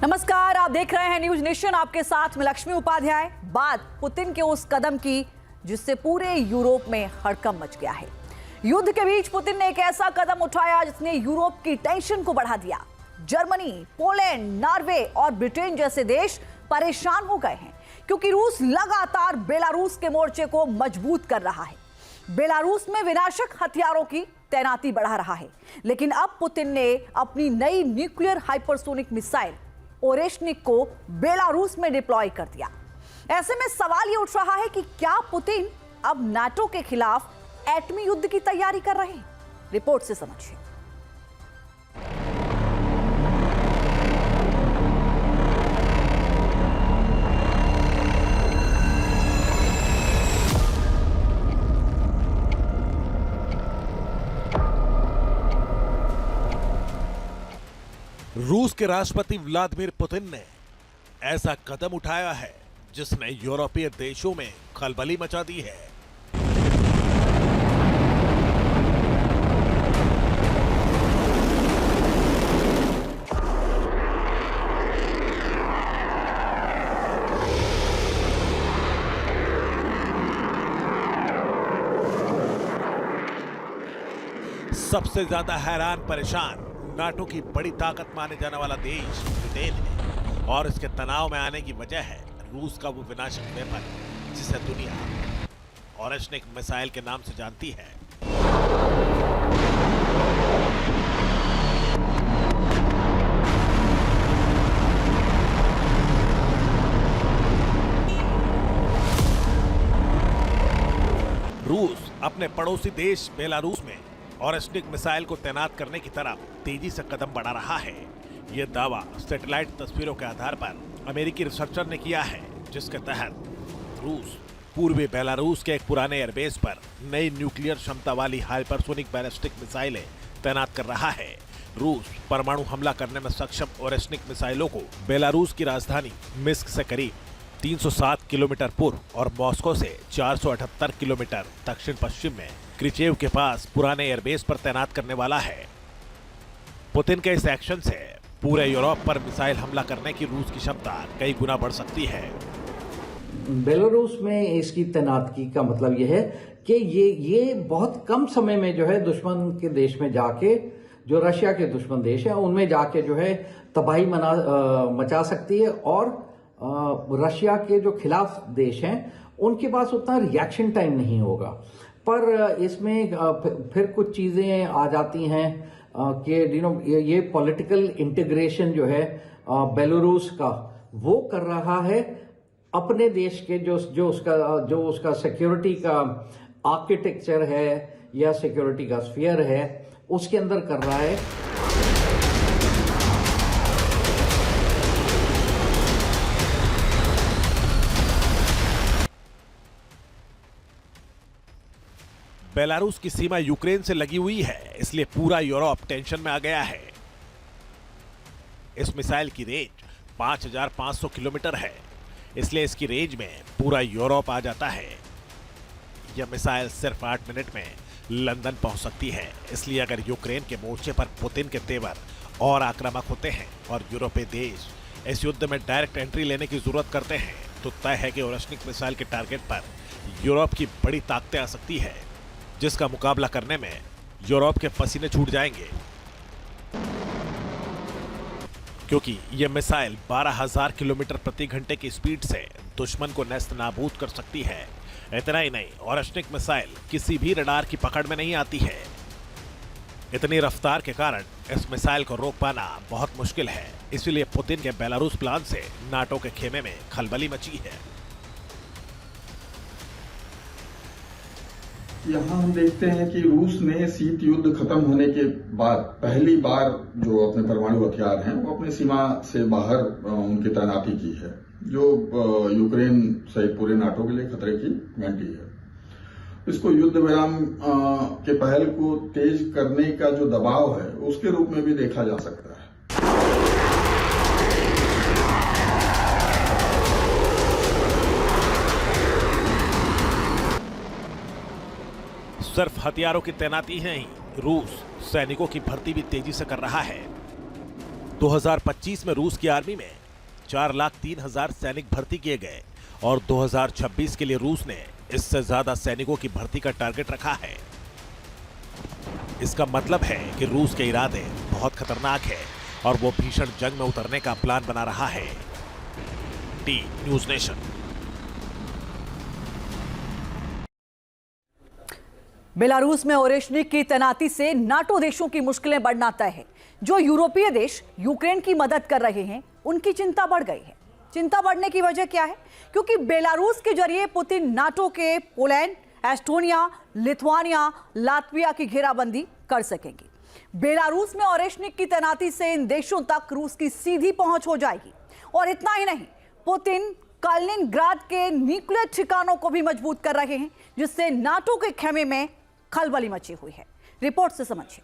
नमस्कार, आप देख रहे हैं न्यूज नेशन। आपके साथ मैं लक्ष्मी उपाध्याय। बात पुतिन के उस कदम की जिससे पूरे यूरोप में हड़कंप मच गया है। युद्ध के बीच पुतिन ने एक ऐसा कदम उठाया जिसने यूरोप की टेंशन को बढ़ा दिया। जर्मनी, पोलैंड, नॉर्वे और ब्रिटेन जैसे देश परेशान हो गए हैं क्योंकि रूस लगातार बेलारूस के मोर्चे को मजबूत कर रहा है। बेलारूस में विनाशक हथियारों की तैनाती बढ़ा रहा है, लेकिन अब पुतिन ने अपनी नई न्यूक्लियर हाइपरसोनिक मिसाइल ओरेशनिक को बेलारूस में डिप्लॉय कर दिया। ऐसे में सवाल ये उठ रहा है कि क्या पुतिन अब नाटो के खिलाफ एटमी युद्ध की तैयारी कर रहे हैं? रिपोर्ट से समझिए। रूस के राष्ट्रपति व्लादिमीर पुतिन ने ऐसा कदम उठाया है जिसने यूरोपीय देशों में खलबली मचा दी है। सबसे ज्यादा हैरान परेशान नाटो की बड़ी ताकत माने जाने वाला देश ब्रिटेन है और इसके तनाव में आने की वजह है रूस का वो विनाशक वेपन जिसे दुनिया ओरेशनिक मिसाइल के नाम से जानती है। रूस अपने पड़ोसी देश बेलारूस में ओरेशनिक मिसाइल को तैनात करने की तरफ तेजी से कदम बढ़ा रहा है। यह दावा सैटेलाइट तस्वीरों के आधार पर अमेरिकी रिसर्चर ने किया है, जिसके तहत रूस पूर्वी बेलारूस के एक पुराने एयरबेस पर नई न्यूक्लियर क्षमता वाली हाइपरसोनिक बैलिस्टिक मिसाइलें तैनात कर रहा है। रूस परमाणु हमला करने में सक्षम ओरेशनिक मिसाइलों को बेलारूस की राजधानी मिन्स्क से करीब 307 किलोमीटर पूर्व और मॉस्को से 478 किलोमीटर दक्षिण पश्चिम में क्रिचेव के पास पुराने एयरबेस पर तैनात करने वाला है। पुतिन के इस एक्शन से पूरे यूरोप पर मिसाइल हमला करने की रूस की क्षमता कई गुना बढ़ सकती है। बेलारूस में इसकी तैनाती का मतलब यह है कि ये बहुत कम समय में जो है दुश्मन के देश में जाके, जो रशिया के दुश्मन देश है उनमें जाके जो है तबाही मचा सकती है और रशिया के जो खिलाफ देश हैं उनके पास उतना रिएक्शन टाइम नहीं होगा। पर इसमें फिर कुछ चीजें आ जाती हैं कि ये पॉलिटिकल इंटीग्रेशन जो है बेलारूस का वो कर रहा है अपने देश के जो उसका सिक्योरिटी का आर्किटेक्चर है या सिक्योरिटी का स्फीयर है उसके अंदर कर रहा है। बेलारूस की सीमा यूक्रेन से लगी हुई है, इसलिए पूरा यूरोप टेंशन में आ गया है। इस मिसाइल की रेंज 5500 किलोमीटर है, इसलिए इसकी रेंज में पूरा यूरोप आ जाता है। यह मिसाइल सिर्फ 8 मिनट में लंदन पहुंच सकती है, इसलिए अगर यूक्रेन के मोर्चे पर पुतिन के तेवर और आक्रामक होते हैं और यूरोपीय देश इस युद्ध में डायरेक्ट एंट्री लेने की जरूरत करते हैं तो तय है कि ओरेशनिक मिसाइल के टारगेट पर यूरोप की बड़ी ताकतें आ सकती है, जिसका मुकाबला करने में यूरोप के पसीने छूट जाएंगे, क्योंकि यह मिसाइल 12,000 किलोमीटर प्रति घंटे की स्पीड से दुश्मन को नेस्त नाबूद कर सकती है। इतना ही नहीं, ओरेशनिक मिसाइल किसी भी रडार की पकड़ में नहीं आती है। इतनी रफ्तार के कारण इस मिसाइल को रोक पाना बहुत मुश्किल है। इसलिए पुतिन के बेलारूस प्लान से नाटो के खेमे में खलबली मची है। यहाँ हम देखते हैं कि रूस ने शीत युद्ध खत्म होने के बाद पहली बार जो अपने परमाणु हथियार हैं वो अपनी सीमा से बाहर उनकी तैनाती की है, जो यूक्रेन सहित पूरे नाटो के लिए खतरे की घंटी है। इसको युद्ध विराम के पहल को तेज करने का जो दबाव है उसके रूप में भी देखा जा सकता है। सिर्फ हथियारों की तैनाती ही नहीं, रूस सैनिकों की भर्ती भी तेजी से कर रहा है। 2025 में रूस की आर्मी में 4,03,000 सैनिक भर्ती किए गए और 2026 के लिए रूस ने इससे ज्यादा सैनिकों की भर्ती का टारगेट रखा है। इसका मतलब है कि रूस के इरादे बहुत खतरनाक है और वो भीषण जंग में उतरने का प्लान बना रहा है। T news nation. बेलारूस में ओरेशनिक की तैनाती से नाटो देशों की मुश्किलें बढ़ना तय है। जो यूरोपीय देश यूक्रेन की मदद कर रहे हैं, उनकी चिंता बढ़ गई है। चिंता बढ़ने की वजह क्या है? क्योंकि बेलारूस के जरिए पुतिन नाटो के पोलैंड, एस्टोनिया, लिथुआनिया, लातविया की घेराबंदी कर सकेंगे। बेलारूस में ओरेशनिक की तैनाती से इन देशों तक रूस की सीधी पहुंच हो जाएगी। और इतना ही नहीं, पुतिन कालिनिनग्राद के न्यूक्लियर ठिकानों को भी मजबूत कर रहे हैं, जिससे नाटो के खेमे में खलबली मची हुई है। रिपोर्ट से समझिए।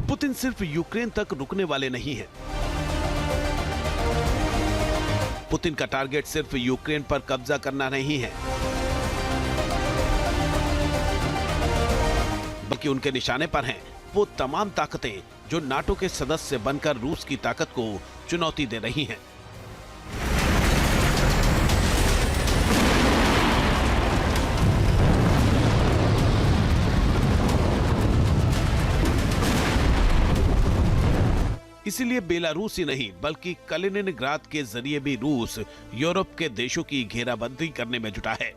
पुतिन सिर्फ यूक्रेन तक रुकने वाले नहीं हैं। पुतिन का टारगेट सिर्फ यूक्रेन पर कब्जा करना नहीं है, बल्कि उनके निशाने पर हैं वो तमाम ताकतें जो नाटो के सदस्य बनकर रूस की ताकत को चुनौती दे रही हैं। इसीलिए बेलारूस ही नहीं बल्कि कालिनिनग्राद के जरिए भी रूस यूरोप के देशों की घेराबंदी करने में जुटा है।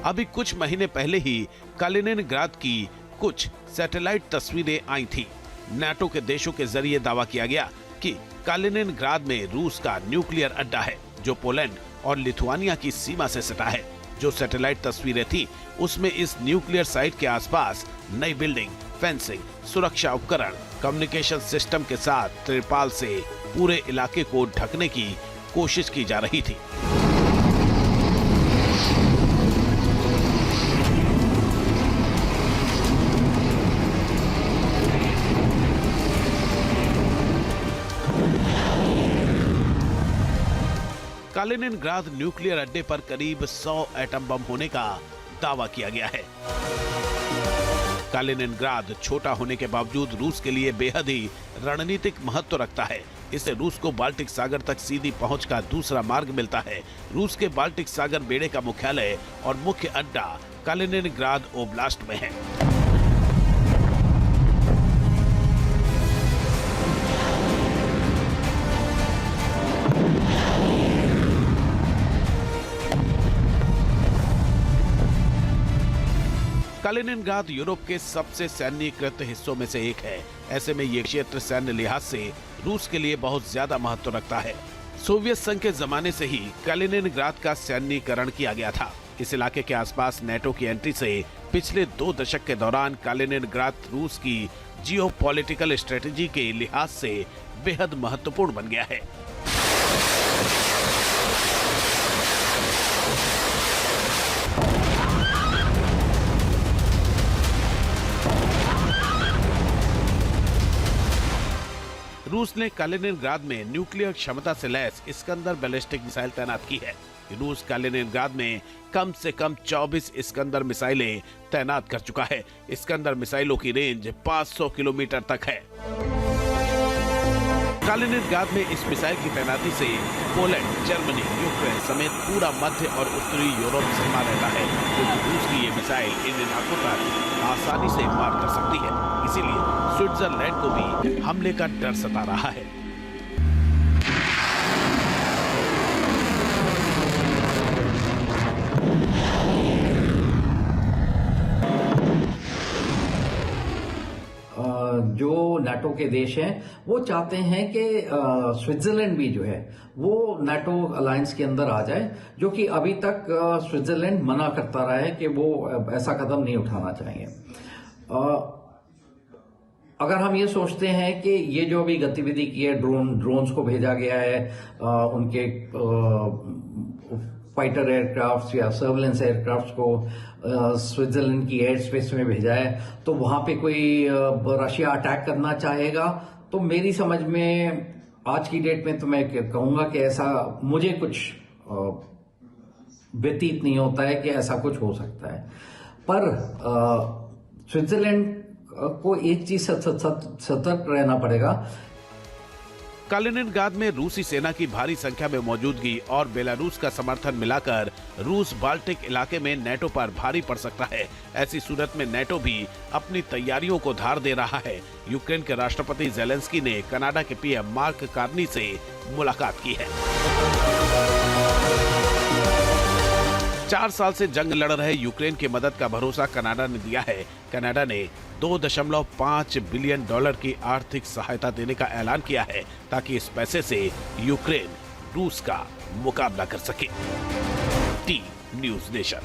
अभी कुछ महीने पहले ही कालिनिनग्राद की कुछ सैटेलाइट तस्वीरें आई थी। नाटो के देशों के जरिए दावा किया गया कि कालिनिनग्राद में रूस का न्यूक्लियर अड्डा है, जो पोलैंड और लिथुआनिया की सीमा से सटा है। जो सैटेलाइट तस्वीरें थी उसमें इस न्यूक्लियर साइट के आसपास नई बिल्डिंग, फेंसिंग, सुरक्षा उपकरण, कम्युनिकेशन सिस्टम के साथ त्रिपाल से पूरे इलाके को ढकने की कोशिश की जा रही थी। कालिनिनग्राद न्यूक्लियर अड्डे पर करीब 100 एटम बम होने का दावा किया गया है। कालिनिनग्राद छोटा होने के बावजूद रूस के लिए बेहद ही रणनीतिक महत्व रखता है। इससे रूस को बाल्टिक सागर तक सीधी पहुंच का दूसरा मार्ग मिलता है। रूस के बाल्टिक सागर बेड़े का मुख्यालय और मुख्य अड्डा कालिनिनग्राद ओब्लास्ट में है। कालिनिनग्राद यूरोप के सबसे सैन्यीकृत हिस्सों में से एक है। ऐसे में ये क्षेत्र सैन्य लिहाज से रूस के लिए बहुत ज्यादा महत्व रखता है। सोवियत संघ के जमाने से ही कालिनिनग्राद का सैन्यीकरण किया गया था। इस इलाके के आसपास नेटो की एंट्री से पिछले 2 दशक के दौरान कालिनिनग्राद रूस की जियोपॉलिटिकल स्ट्रेटेजी के लिहाज से बेहद महत्वपूर्ण बन गया है। रूस ने कालिनिनग्राद में न्यूक्लियर क्षमता से लैस इस्कंदर बैलिस्टिक मिसाइल तैनात की है। रूस कालिनिनग्राद में कम से कम 24 इस्कंदर मिसाइलें तैनात कर चुका है। इस्कंदर मिसाइलों की रेंज 500 किलोमीटर तक है। कालिनिनग्राद में इस मिसाइल की तैनाती से पोलैंड, जर्मनी, यूक्रेन समेत पूरा मध्य और उत्तरी यूरोप समा रहता है, क्योंकि रूस की ये मिसाइल इन इलाकों तक आसानी से मार कर सकती है। इसीलिए स्विट्जरलैंड को भी हमले का डर सता रहा है। जो नाटो के देश हैं वो चाहते हैं कि स्विट्जरलैंड भी जो है वो नाटो अलायंस के अंदर आ जाए, जो कि अभी तक स्विट्जरलैंड मना करता रहा है कि वो ऐसा कदम नहीं उठाना चाहेंगे। अगर हम ये सोचते हैं कि ये जो अभी गतिविधि की है, ड्रोन्स को भेजा गया है, उनके फाइटर एयरक्राफ्ट या सर्वेलेंस एयरक्राफ्ट को स्विट्जरलैंड की एयर स्पेस में भेजा है, तो वहां पे कोई रशिया अटैक करना चाहेगा तो मेरी समझ में आज की डेट में तो मैं कहूंगा कि ऐसा मुझे कुछ व्यतीत नहीं होता है कि ऐसा कुछ हो सकता है। पर स्विट्जरलैंड को एक चीज से सतर्क रहना पड़ेगा। कालिनिनग्राद में रूसी सेना की भारी संख्या में मौजूदगी और बेलारूस का समर्थन मिलाकर रूस बाल्टिक इलाके में नेटो पर भारी पड़ सकता है। ऐसी सूरत में नेटो भी अपनी तैयारियों को धार दे रहा है। यूक्रेन के राष्ट्रपति जेलेंस्की ने कनाडा के पीएम मार्क कार्नी से मुलाकात की है। 4 साल से जंग लड़ रहे यूक्रेन की मदद का भरोसा कनाडा ने दिया है। कनाडा ने $2.5 बिलियन की आर्थिक सहायता देने का ऐलान किया है ताकि इस पैसे से यूक्रेन रूस का मुकाबला कर सके। T news nation.